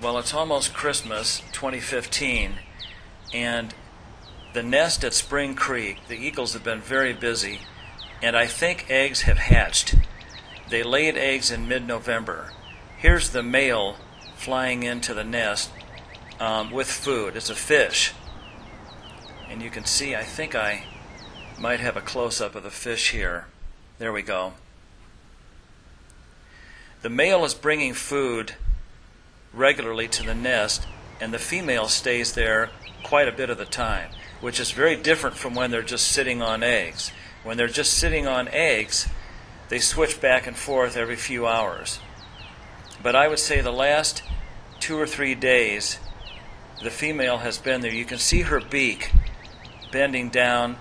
Well, it's almost Christmas 2015, and the nest at Spring Creek, the eagles have been very busy, and I think eggs have hatched. They laid eggs in mid-November. Here's the male flying into the nest with food. It's a fish. And you can see, I think I might have a close-up of the fish here. There we go. The male is bringing food regularly to the nest, and the female stays there quite a bit of the time, which is very different from when they're just sitting on eggs. When they're just sitting on eggs, they switch back and forth every few hours. But I would say the last 2 or 3 days, the female has been there. You can see her beak bending down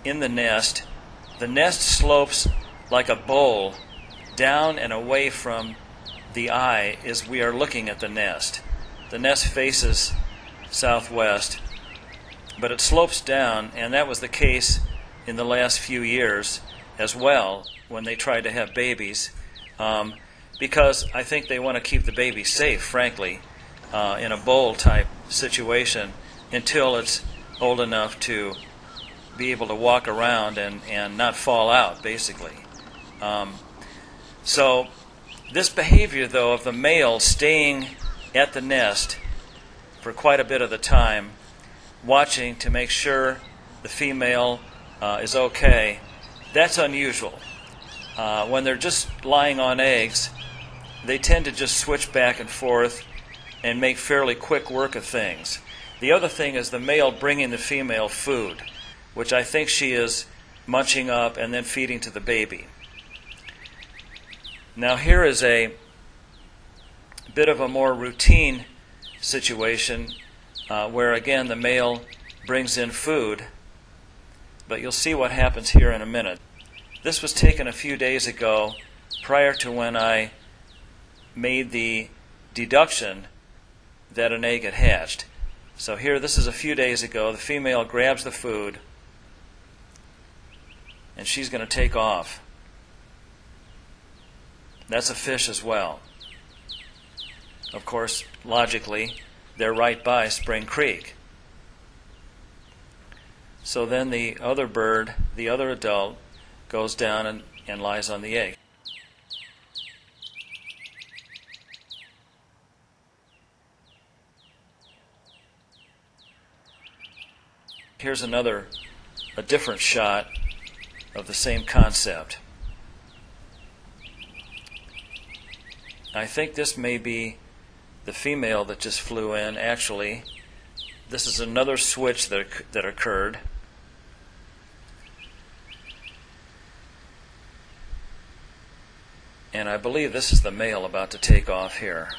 in the nest. The nest slopes like a bowl down and away from the eye as we are looking at the nest. The nest faces southwest, but it slopes down, and that was the case in the last few years as well when they tried to have babies, because I think they want to keep the baby safe, frankly, in a bowl type situation until it's old enough to be able to walk around and not fall out, basically. So this behavior, though, of the male staying at the nest for quite a bit of the time, watching to make sure the female is okay, that's unusual. When they're just lying on eggs, they tend to just switch back and forth and make fairly quick work of things. The other thing is the male bringing the female food, which I think she is munching up and then feeding to the baby. Now here is a bit of a more routine situation where again the male brings in food, but you'll see what happens here in a minute. This was taken a few days ago prior to when I made the deduction that an egg had hatched. So here, this is a few days ago. The female grabs the food and she's going to take off. That's a fish as well. Of course, logically, they're right by Spring Creek. So then the other bird, the other adult, goes down and lies on the egg. Here's a different shot of the same concept. I think this may be the female that just flew in. Actually, this is another switch that occurred. And I believe this is the male about to take off here.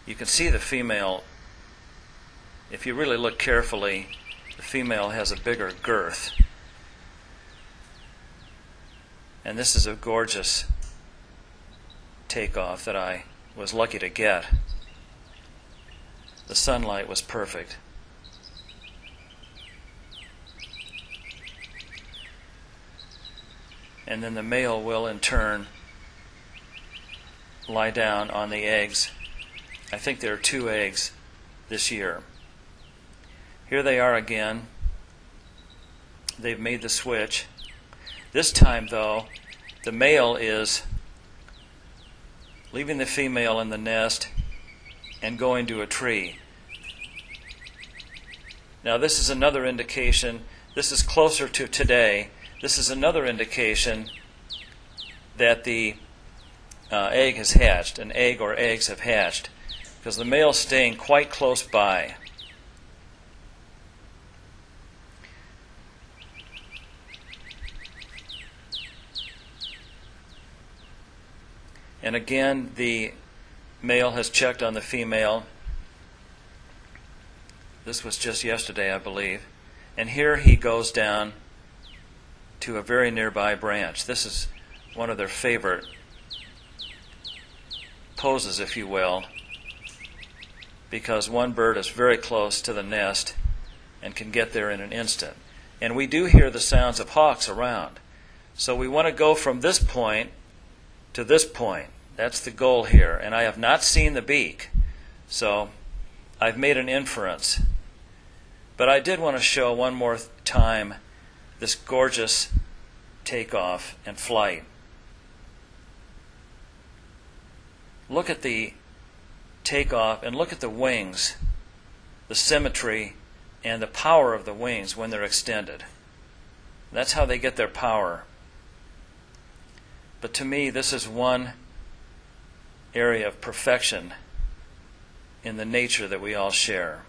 You can see the female, if you really look carefully, the female has a bigger girth. And this is a gorgeous takeoff that I was lucky to get. The sunlight was perfect. And then the male will in turn lie down on the eggs. I think there are 2 eggs this year. Here they are again. They've made the switch. This time, though, the male is leaving the female in the nest and going to a tree. Now this is another indication, this is closer to today, this is another indication that the egg has hatched, an egg or eggs have hatched, because the male is staying quite close by. And again, the male has checked on the female. This was just yesterday, I believe. And here he goes down to a very nearby branch. This is one of their favorite poses, if you will, because one bird is very close to the nest and can get there in an instant. And we do hear the sounds of hawks around. So we want to go from this point to this point. That's the goal here. And I have not seen the beak, so I've made an inference. But I did want to show one more time this gorgeous takeoff and flight. Look at the takeoff and look at the wings, the symmetry and the power of the wings when they're extended. That's how they get their power. But to me, this is one area of perfection in the nature that we all share.